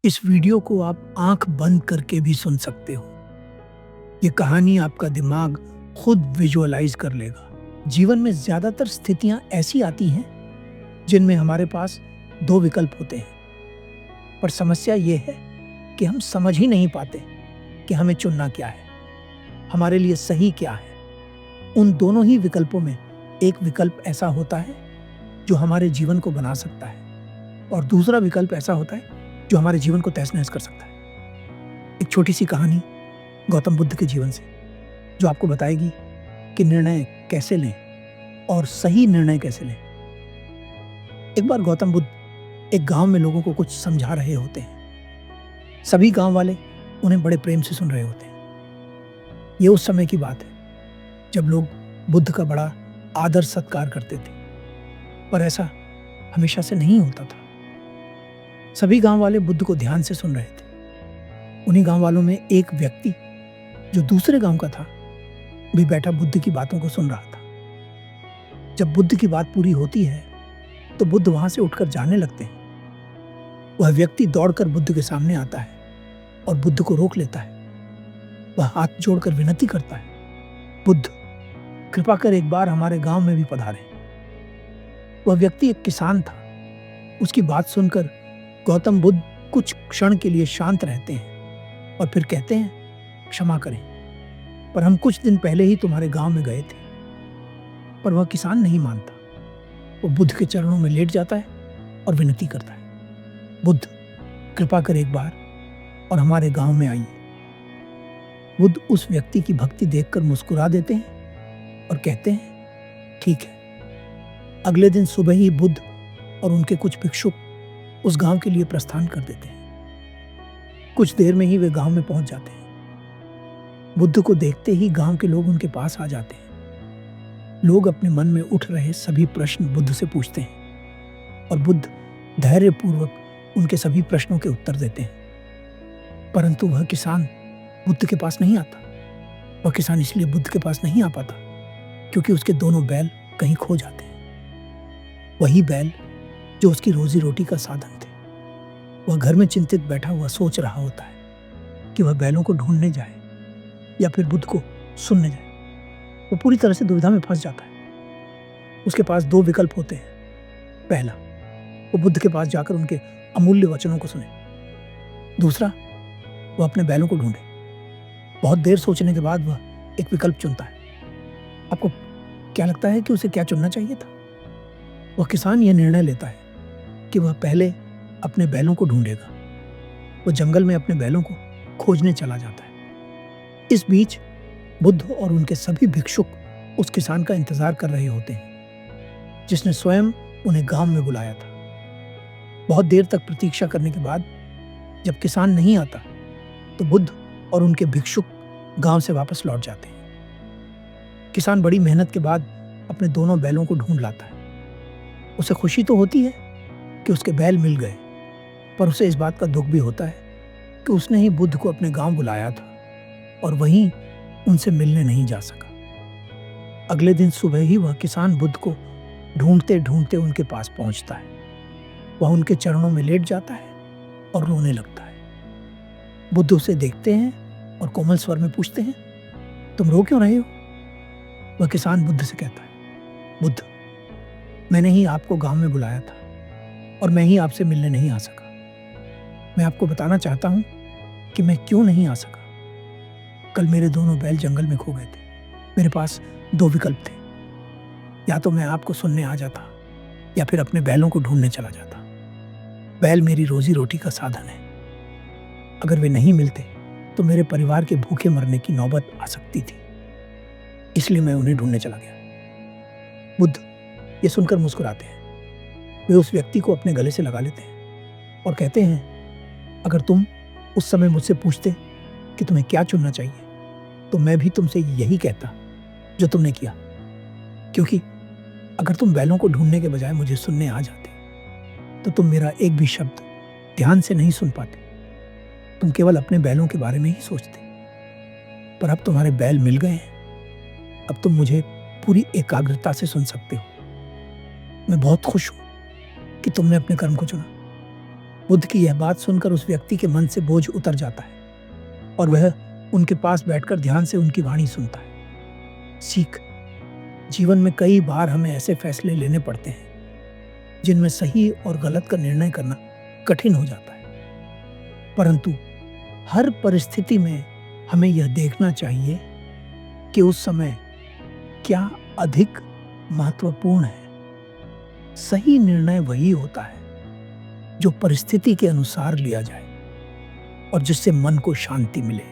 इस वीडियो को आप आंख बंद करके भी सुन सकते हो। ये कहानी आपका दिमाग खुद विजुअलाइज कर लेगा। जीवन में ज्यादातर स्थितियां ऐसी आती हैं जिनमें हमारे पास दो विकल्प होते हैं, पर समस्या ये है कि हम समझ ही नहीं पाते कि हमें चुनना क्या है, हमारे लिए सही क्या है। उन दोनों ही विकल्पों में एक विकल्प ऐसा होता है जो हमारे जीवन को बना सकता है और दूसरा विकल्प ऐसा होता है जो हमारे जीवन को तहस नहस कर सकता है। एक छोटी सी कहानी गौतम बुद्ध के जीवन से जो आपको बताएगी कि निर्णय कैसे लें और सही निर्णय कैसे लें। एक बार गौतम बुद्ध एक गांव में लोगों को कुछ समझा रहे होते हैं। सभी गांव वाले उन्हें बड़े प्रेम से सुन रहे होते हैं। ये उस समय की बात है जब लोग बुद्ध का बड़ा आदर सत्कार करते थे, पर ऐसा हमेशा से नहीं होता था। सभी गांव वाले बुद्ध को ध्यान से सुन रहे थे। उन्हीं गांव वालों में एक व्यक्ति जो दूसरे गांव का था भी बैठा बुद्ध की बातों को सुन रहा था। जब बुद्ध की बात पूरी होती है तो बुद्ध वहां से उठकर जाने लगते हैं। वह व्यक्ति दौड़कर बुद्ध के सामने आता है और बुद्ध को रोक लेता है। वह हाथ जोड़कर विनती करता है, बुद्ध कृपा कर एक बार हमारे गांव में भी पधारें। वह व्यक्ति एक किसान था। उसकी बात सुनकर गौतम बुद्ध कुछ क्षण के लिए शांत रहते हैं और फिर कहते हैं, क्षमा करें, पर हम कुछ दिन पहले ही तुम्हारे गांव में गए थे। पर वह किसान नहीं मानता। वो बुद्ध के चरणों में लेट जाता है और विनती करता है, बुद्ध कृपा कर एक बार और हमारे गांव में आइए। बुद्ध उस व्यक्ति की भक्ति देखकर मुस्कुरा देते हैं और कहते हैं, ठीक है। अगले दिन सुबह ही बुद्ध और उनके कुछ भिक्षुक उस गांव के लिए प्रस्थान कर देते हैं। कुछ देर में ही वे गांव में पहुंच जाते हैं। बुद्ध को देखते ही गांव के लोग उनके पास आ जाते हैं। लोग अपने मन में उठ रहे सभी प्रश्न बुद्ध से पूछते हैं और बुद्ध धैर्यपूर्वक उनके सभी प्रश्नों के उत्तर देते हैं। परंतु वह किसान बुद्ध के पास नहीं आता। वह किसान इसलिए बुद्ध के पास नहीं आ पाता क्योंकि उसके दोनों बैल कहीं खो जाते हैं। वही बैल जो उसकी रोजी रोटी का साधन थे। वह घर में चिंतित बैठा हुआ सोच रहा होता है कि वह बैलों को ढूंढने जाए या फिर बुद्ध को सुनने जाए। वो पूरी तरह से दुविधा में फंस जाता है। उसके पास दो विकल्प होते हैं। पहला, वो बुद्ध के पास जाकर उनके अमूल्य वचनों को सुने। दूसरा, वह अपने बैलों को ढूंढे। बहुत देर सोचने के बाद वह एक विकल्प चुनता है। आपको क्या लगता है कि उसे क्या चुनना चाहिए था? वह किसान यह निर्णय लेता है कि वह पहले अपने बैलों को ढूंढेगा। वह जंगल में अपने बैलों को खोजने चला जाता है। इस बीच बुद्ध और उनके सभी भिक्षुक उस किसान का इंतजार कर रहे होते हैं जिसने स्वयं उन्हें गांव में बुलाया था। बहुत देर तक प्रतीक्षा करने के बाद जब किसान नहीं आता तो बुद्ध और उनके भिक्षुक गांव से वापस लौट जाते हैं। किसान बड़ी मेहनत के बाद अपने दोनों बैलों को ढूंढ लाता है। उसे खुशी तो होती है कि उसके बैल मिल गए, पर उसे इस बात का दुख भी होता है कि उसने ही बुद्ध को अपने गांव बुलाया था और वहीं उनसे मिलने नहीं जा सका। अगले दिन सुबह ही वह किसान बुद्ध को ढूंढते ढूंढते उनके पास पहुंचता है। वह उनके चरणों में लेट जाता है और रोने लगता है। बुद्ध उसे देखते हैं और कोमल स्वर में पूछते हैं, तुम रो क्यों रहे हो? वह किसान बुद्ध से कहता है, बुद्ध मैंने ही आपको गांव में बुलाया था और मैं ही आपसे मिलने नहीं आ सका। मैं आपको बताना चाहता हूं कि मैं क्यों नहीं आ सका। कल मेरे दोनों बैल जंगल में खो गए थे। मेरे पास दो विकल्प थे, या तो मैं आपको सुनने आ जाता या फिर अपने बैलों को ढूंढने चला जाता। बैल मेरी रोजी रोटी का साधन है। अगर वे नहीं मिलते तो मेरे परिवार के भूखे मरने की नौबत आ सकती थी, इसलिए मैं उन्हें ढूंढने चला गया। बुद्ध ये सुनकर मुस्कुराते हैं। वे उस व्यक्ति को अपने गले से लगा लेते हैं और कहते हैं, अगर तुम उस समय मुझसे पूछते कि तुम्हें क्या चुनना चाहिए तो मैं भी तुमसे यही कहता जो तुमने किया, क्योंकि अगर तुम बैलों को ढूंढने के बजाय मुझे सुनने आ जाते तो तुम मेरा एक भी शब्द ध्यान से नहीं सुन पाते। तुम केवल अपने बैलों के बारे में ही सोचते। पर अब तुम्हारे बैल मिल गए हैं। अब तुम मुझे पूरी एकाग्रता से सुन सकते हो। मैं बहुत खुश हूं कि तुमने अपने कर्म को चुना। बुद्ध की यह बात सुनकर उस व्यक्ति के मन से बोझ उतर जाता है और वह उनके पास बैठकर ध्यान से उनकी वाणी सुनता है। सीख, जीवन में कई बार हमें ऐसे फैसले लेने पड़ते हैं जिनमें सही और गलत का निर्णय करना कठिन हो जाता है, परंतु हर परिस्थिति में हमें यह देखना चाहिए कि उस समय क्या अधिक महत्वपूर्ण है। सही निर्णय वही होता है जो परिस्थिति के अनुसार लिया जाए और जिससे मन को शांति मिले।